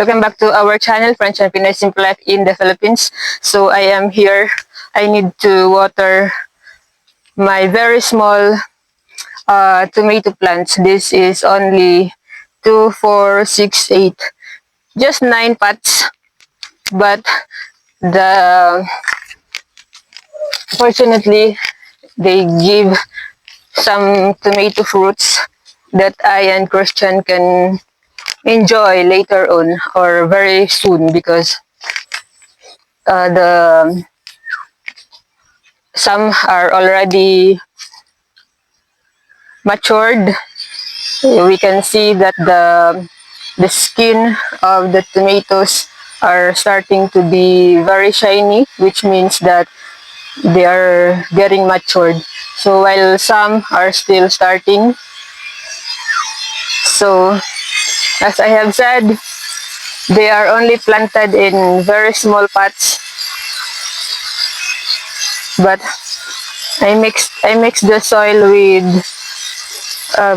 Welcome back to our channel, French and Pinoy Simple Life in the Philippines. So I am here. I need to water my very small tomato plants. This is only 2, 4, 6, 8, just 9 pots. But the fortunately they give some tomato fruits that I and Christian can enjoy later on or very soon, because the some are already matured. We can see that the skin of the tomatoes are starting to be very shiny, which means that they are getting matured. So while some are still starting, so as I have said, they are only planted in very small pots, but I mixed the soil with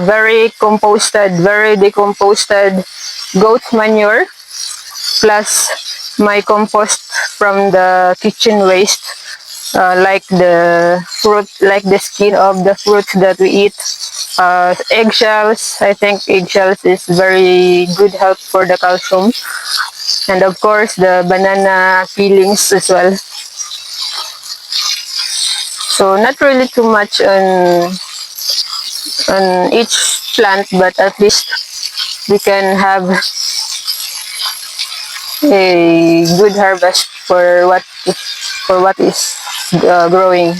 very decomposed goat manure, plus my compost from the kitchen waste, like the skin of the fruits that we eat. Eggshells. I think eggshells is very good help for the calcium, and of course the banana peelings as well. So not really too much on each plant, but at least we can have a good harvest for what is growing.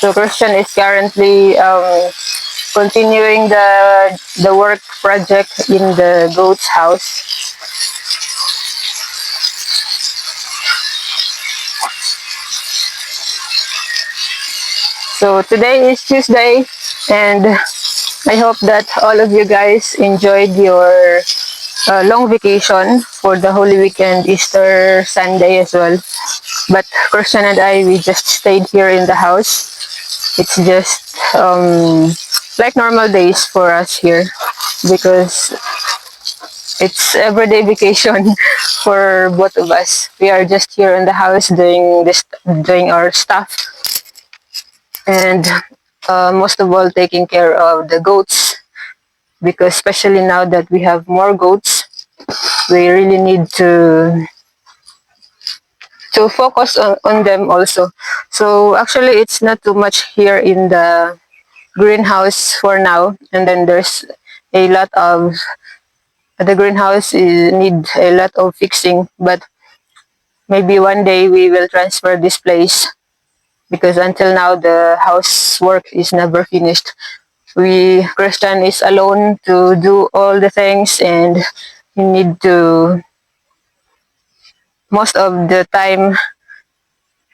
So Christian is currently continuing the work project in the goat's house. So today is Tuesday, and I hope that all of you guys enjoyed your long vacation for the Holy Weekend, Easter Sunday as well. But Christian and I, we just stayed here in the house. It's just like normal days for us here, because it's everyday vacation for both of us. We are just here in the house doing our stuff, and most of all taking care of the goats, because especially now that we have more goats, we really need to focus on them also. So actually it's not too much here in the greenhouse for now, and then there's a lot of the greenhouse need a lot of fixing, but maybe one day we will transfer this place, because until now the housework is never finished. Christian is alone to do all the things, and he need to, most of the time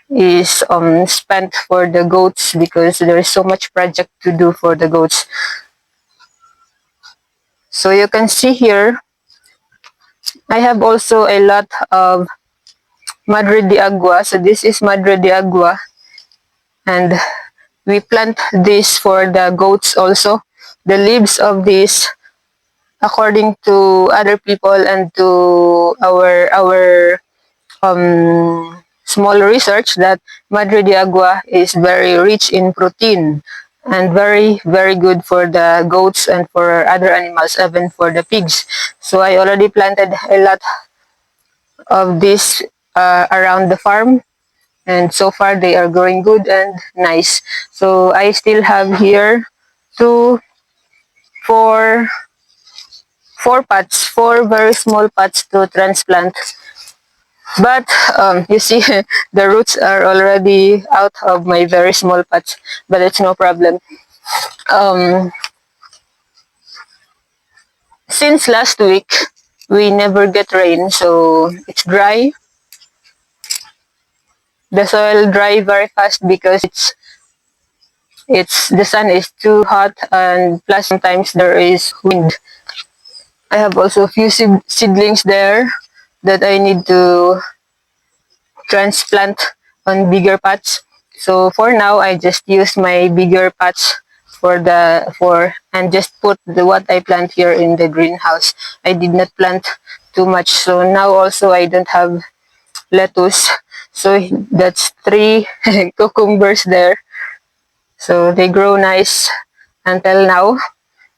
is spent for the goats, because there is so much project to do for the goats. So you can see here, I have also a lot of Madre de Agua. So this is Madre de Agua, and we plant this for the goats also. The leaves of this, according to other people and to our small research, that Madre de Agua is very rich in protein and very, very good for the goats and for other animals, even for the pigs. So I already planted a lot of this around the farm, and so far they are growing good and nice. So I still have here two, four, four very small pots to transplant. But you see, the roots are already out of my very small pots, but it's no problem. Um, since last week, we never get rain, so it's dry. The soil dry very fast because the sun is too hot, and plus sometimes there is wind. I have also a few seedlings there that I need to transplant on bigger pots. So for now, I just use my bigger pots and just put what I plant here in the greenhouse. I did not plant too much, so now also I don't have lettuce. So that's 3 cucumbers there. So they grow nice until now.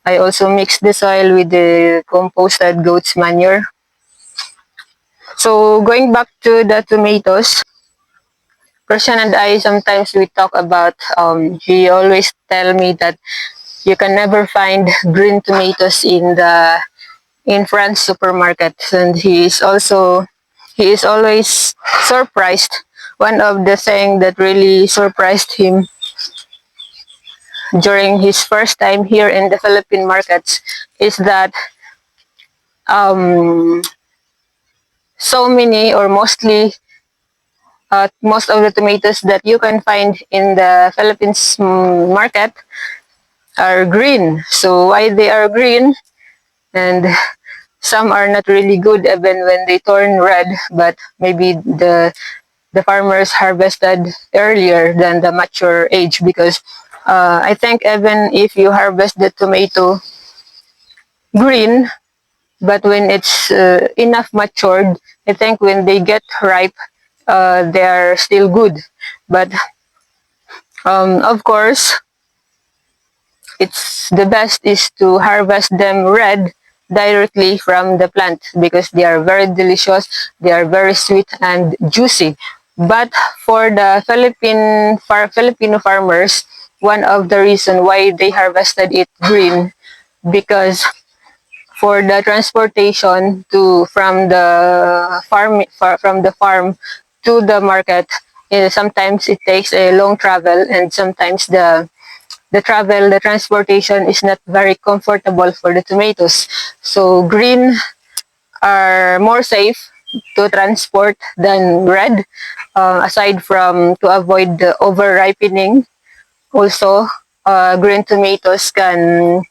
I also mix the soil with the composted goat's manure. So going back to the tomatoes, Christian and I sometimes we talk about. He always tell me that you can never find green tomatoes in France supermarket, and he is always surprised. One of the thing that really surprised him during his first time here in the Philippine markets is that um, so many or most of the tomatoes that you can find in the Philippines market are green. So why they are green, and some are not really good even when they turn red, but maybe the farmers harvested earlier than the mature age, because I think even if you harvest the tomato green, but when it's enough matured, I think when they get ripe, they are still good. But of course, it's the best is to harvest them red directly from the plant, because they are very delicious, they are very sweet and juicy. But for the Filipino farmers, one of the reason why they harvested it green, because for the transportation to from the farm to the market, sometimes it takes a long travel, and sometimes the transportation is not very comfortable for the tomatoes. So green are more safe to transport than red, aside from to avoid the over ripening. Also, green tomatoes can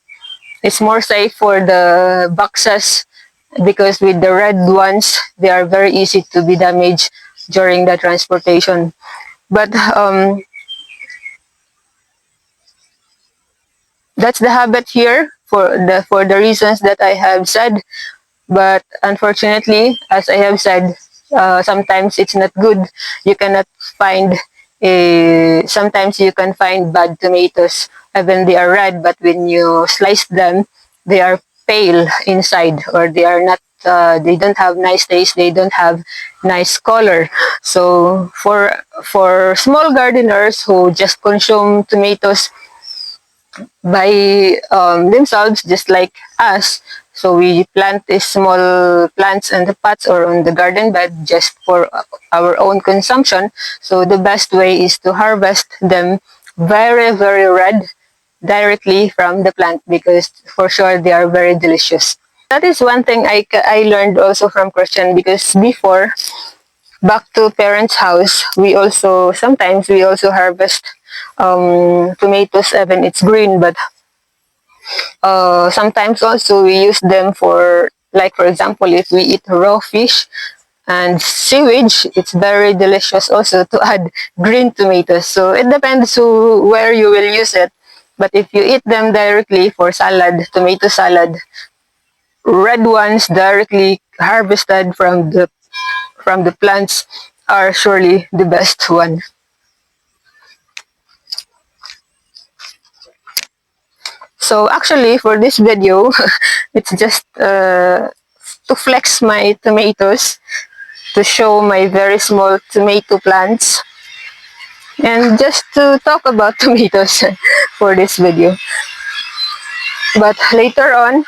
it's more safe for the boxes, because with the red ones, they are very easy to be damaged during the transportation. But that's the habit here for the reasons that I have said. But unfortunately, as I have said, sometimes it's not good. You cannot find sometimes you can find bad tomatoes even they are red, but when you slice them, they are pale inside, or they are not. They don't have nice taste. They don't have nice color. So for small gardeners who just consume tomatoes by themselves, just like us. So we plant these small plants in the pots or on the garden bed just for our own consumption. So the best way is to harvest them very, very red directly from the plant, because for sure they are very delicious. That is one thing I learned also from Christian, because before, back to parents' house, we also harvest tomatoes even it's green, but sometimes also we use them for, like for example, if we eat raw fish and sewage, it's very delicious also to add green tomatoes. So it depends where you will use it. But if you eat them directly for salad, tomato salad, red ones directly harvested from the plants are surely the best one. So actually for this video, it's just to flex my tomatoes, to show my very small tomato plants, and just to talk about tomatoes for this video. But later on,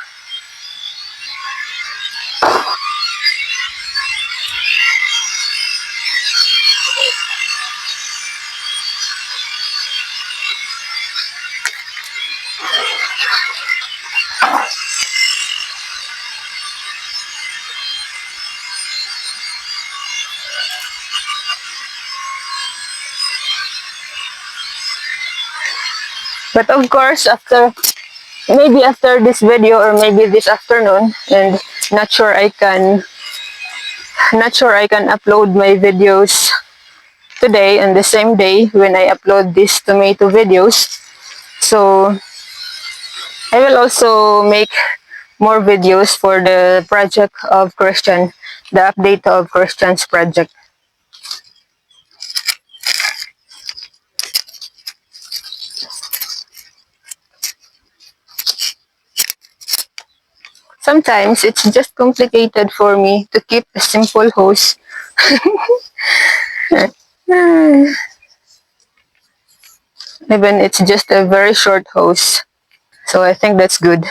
but of course, after this video, or maybe this afternoon, and not sure I can upload my videos today and the same day when I upload these tomato videos. So I will also make more videos for the project of Christian, the update of Christian's project. Sometimes it's just complicated for me to keep a simple hose. Even it's just a very short hose. So I think that's good.